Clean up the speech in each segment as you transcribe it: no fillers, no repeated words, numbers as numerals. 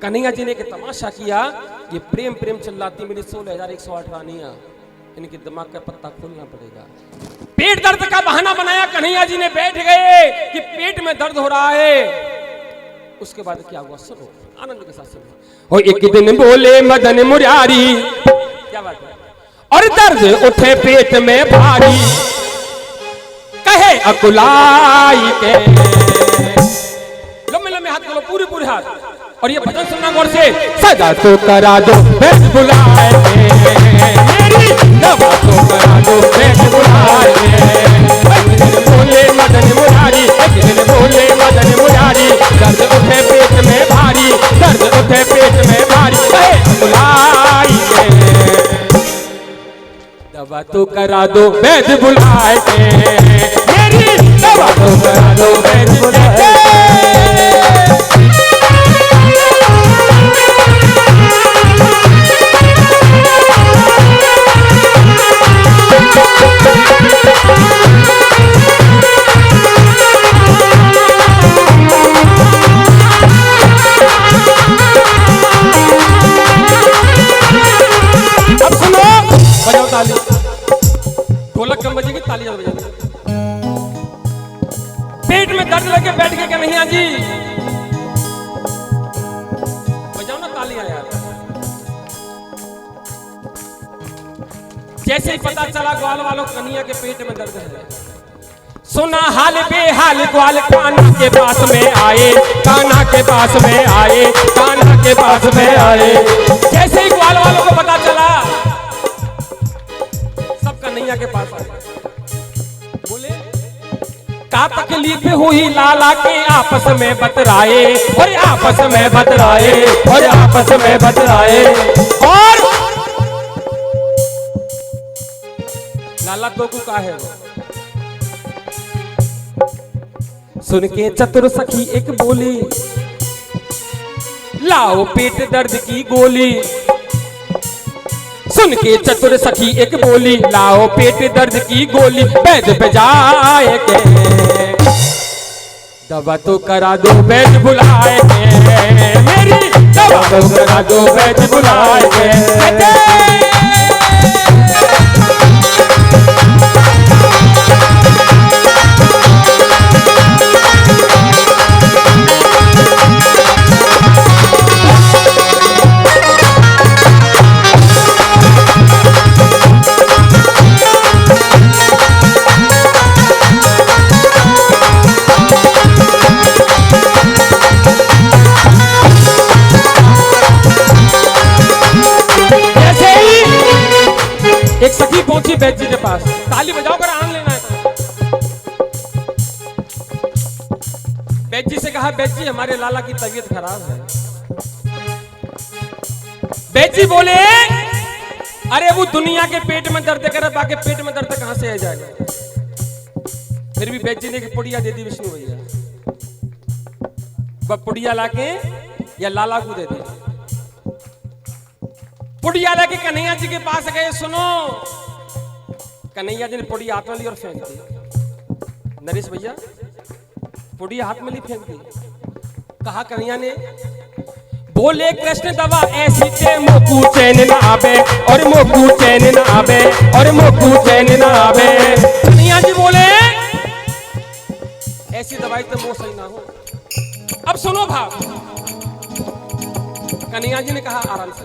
कन्हैया जी ने एक तमाशा किया, ये प्रेम प्रेम चिल्लाती मेरी 16,108 रानियां, इनके दिमाग का पत्ता खोलना पड़ेगा। पेट दर्द का बहाना बनाया, कन्हैया जी ने बैठ गए कि पेट में दर्द हो रहा है। उसके बाद क्या हुआ सुनो, आनंद के साथ सुनो। और एक दिन बोले मदन मुरारी, क्या बात है, और दर्द उठे पेट में भारी, कहे अकुलाई के, लम्बे लम्बे हाथ करो, पूरे पूरे हाथ, और ये भजन सुनना गौर से। सदा तो करा दो बैठ बुलाए मेरी, दवा तो करा दो बैठ बुलाए। बोले मदन मुरारी, बोले मदन मुरारी, दर्द उठे पेट में भारी, दर्द उठे पेट में भारी, बुलाई दवा तो करा दो बैठ बुलाए मेरी, दवा तो करा दो बैठ बुलाए। अब सुनो, बजाओ ताली, ढोलक कम बजेगी, ताली ज्यादा बजाओ। पेट में दर्द लगे बैठ के कन्हैया जी, बजाओ ना तालियां यार। जैसे ही पता चला ग्वाल वालों कन्हैया के पेट में दर्द है, सुना हाल बेहाल ग्वाल कान्हा के पास में आए, कान्हा के पास में आए, कान्हा के पास में आए। जैसे ही ग्वाल वालों को पता चला, सब कन्हैया के पास आए, बोले का तकलीफ हुई लाला के आपस में बतराए, और आपस में बतराए, और आपस में बतराए। और लाला तो का है वो, सुन के चतुर सखी एक बोली, लाओ पेट दर्द की गोली। सुन के चतुर सखी एक बोली, लाओ पेट दर्द की गोली, वैद्य पे जाए के, दवा तो करा दो वैद्य बुलाए के मेरी, दवा तो करा दो वैद्य बुलाए के। एक सखी पहुंची वैद्य जी के पास, ताली बजाओ कर आन लेना है। वैद्य जी से कहा, वैद्य जी हमारे लाला की तबीयत खराब है। वैद्य जी बोले, अरे वो दुनिया के पेट में दर्द करे, बाकी पेट में दर्द कहां से आ जाएगा। फिर भी वैद्य जी ने एक पुड़िया दे दी विष्णु भैया, वह पुड़िया लाके या लाला को दे दी। पुड़िया लेके कन्हैया जी के पास गए, सुनो, कन्हैया जी ने पुड़िया हाथ में ली और फेंक दी। नरेश भैया पुड़िया हाथ में ली, फेंक दी। कहा कन्हैया ने, बोले कृष्ण दवा ऐसी ते मोकू चैन न आवे, और मोकू चैन न आवे, और मोकू चैन न आवे। कन्हैया जी बोले, ऐसी दवाई तो मोह सही ना हो। अब सुनो भाव, कन्हैया जी ने कहा आराम से,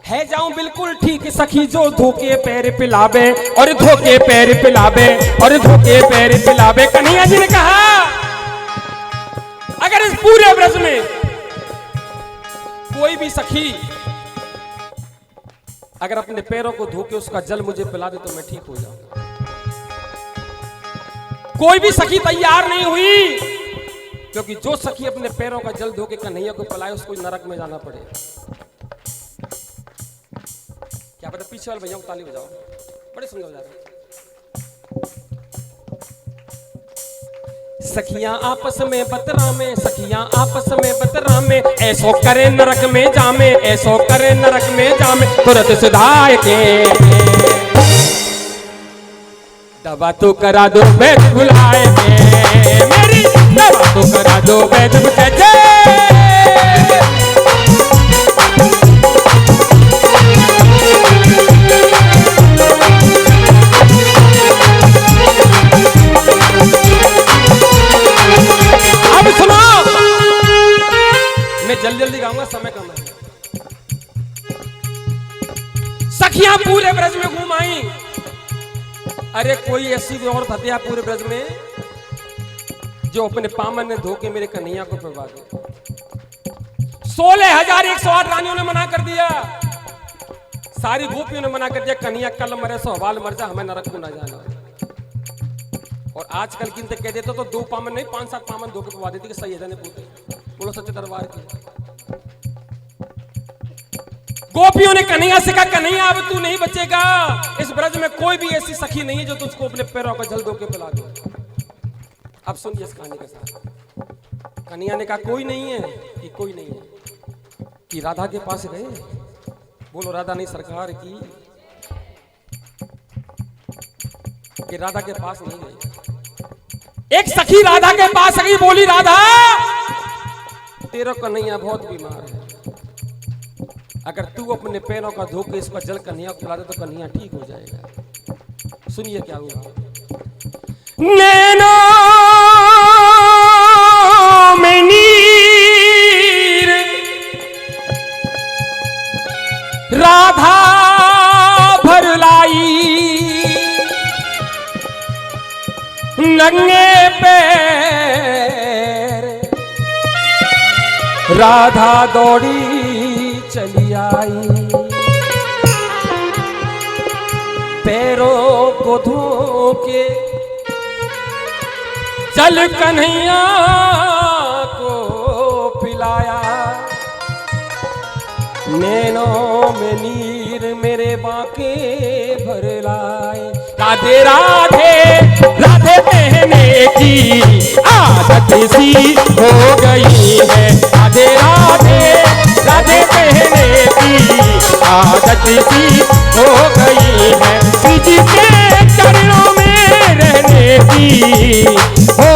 है जाऊं बिल्कुल ठीक सखी जो धोके पैर पिलावे, और धोके पैर पिलावे, और धोके पैर पिलावे। कन्हैया जी ने कहा, अगर इस पूरे ब्रज में कोई भी सखी अगर अपने पैरों को धोके उसका जल मुझे पिला दे तो मैं ठीक हो जाऊंगा। कोई भी सखी तैयार नहीं हुई, क्योंकि जो सखी अपने पैरों का जल धोके कन्हैया को पिलाए उसको नरक में जाना पड़े। क्या पता, पीछे वाले भैया को ताली बजाओ, बड़े सुंदर बजा रहे। सखियां आपस में बतरा में, सखियां आपस में बतरा में, ऐसो करे नरक में जामे, ऐसो करे नरक में जामे। तुरंत सुधाए के दवा तो करा दो वैद्य बुलाए के मेरी, दवा तो करा दो वैद्य बुलाए। मैं जल्दी जल्दी गाऊंगा, समय कम है। सखियां पूरे ब्रज में घूम आई। अरे कोई ऐसी भी औरत हत्या पूरे ब्रज में जो अपने पामन ने धोके मेरे कन्हैया को पिलवा दे। 16,108 रानियों ने मना कर दिया, सारी गोपियों ने मना कर दिया, कन्हैया कल मरे सो हवाल मर जा, हमें नरक को ना जाना। और आजकल किन तक कह देते तो 2 पामन नहीं 5-7 पामन धोके पिलवा देती कि सही है ने पूछते। बोलो सच्चे दरबार की। गोपियों ने कन्हैया से कहा, कन्हैया अब तू नहीं बचेगा, इस ब्रज में कोई भी ऐसी सखी नहीं है जो तुझको अपने पैरों का जल धोके पिला दे। अब सुनिए इस कहानी के साथ। कन्हैया ने कहा कोई नहीं है, कि कोई नहीं है, कि राधा के पास गए। बोलो राधा नहीं सरकार की, कि राधा के पास नहीं गई। एक सखी राधा के पास गई, बोली राधा तेरा कन्हैया बहुत बीमार है, अगर तू अपने पैरों का धोके इसका जल कन्हैया को पिला दे तो कन्हैया ठीक हो जाएगा। सुनिए क्या हुआ। नैनो में नीर राधा भर लाई, नंगे पैर राधा दौड़ी चली आई, पैरों को धोके जल कन्हैया को पिलाया। नैनों में नीर मेरे बाके भर लाए। राधे राधे राधे कहने की आदत सी हो गई है, राधे राधे राधे कहने की आदत सी हो गई है, किसी के चरणों में रहने की हो,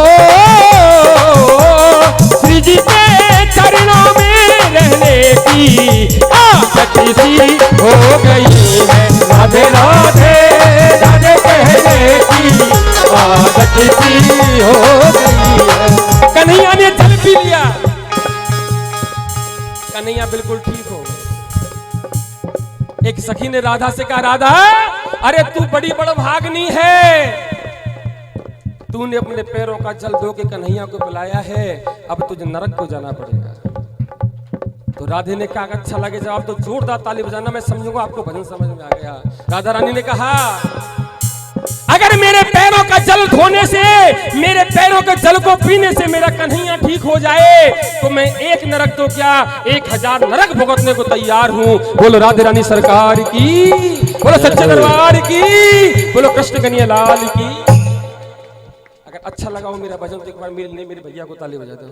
श्री जी के चरणों में रहने की आदत सी हो गई है। राधे राधे राधे कहने की आदत सी हो गई है। कन्हैया ने जल पी लिया, कन्हैया बिल्कुल ठीक हो गए। एक सखी ने राधा से कहा, राधा अरे तू बड़ी बड़भागनी है, तूने अपने पैरों का जल धो के कन्हैया को पिलाया है, अब तुझे नरक को जाना पड़ेगा। तो राधे ने कहा अच्छा लगे जब आप तो जोरदार ताली बजाना, मैं समझूंगा आपको भजन समझ में आ गया। राधा रानी ने कहा अगर मेरे पैरों का जल धोने से, मेरे पैरों के जल को पीने से मेरा कन्हैया ठीक हो जाए तो मैं एक नरक तो क्या 1000 नरक भुगतने को तैयार हूं। बोलो राधे रानी सरकार की, बोलो सच्चे दरबार की, बोलो कृष्ण कन्हैया लाल की। अगर अच्छा लगा हो मेरा भजन तो एक बार मेरे भैया को ताली बजा दो।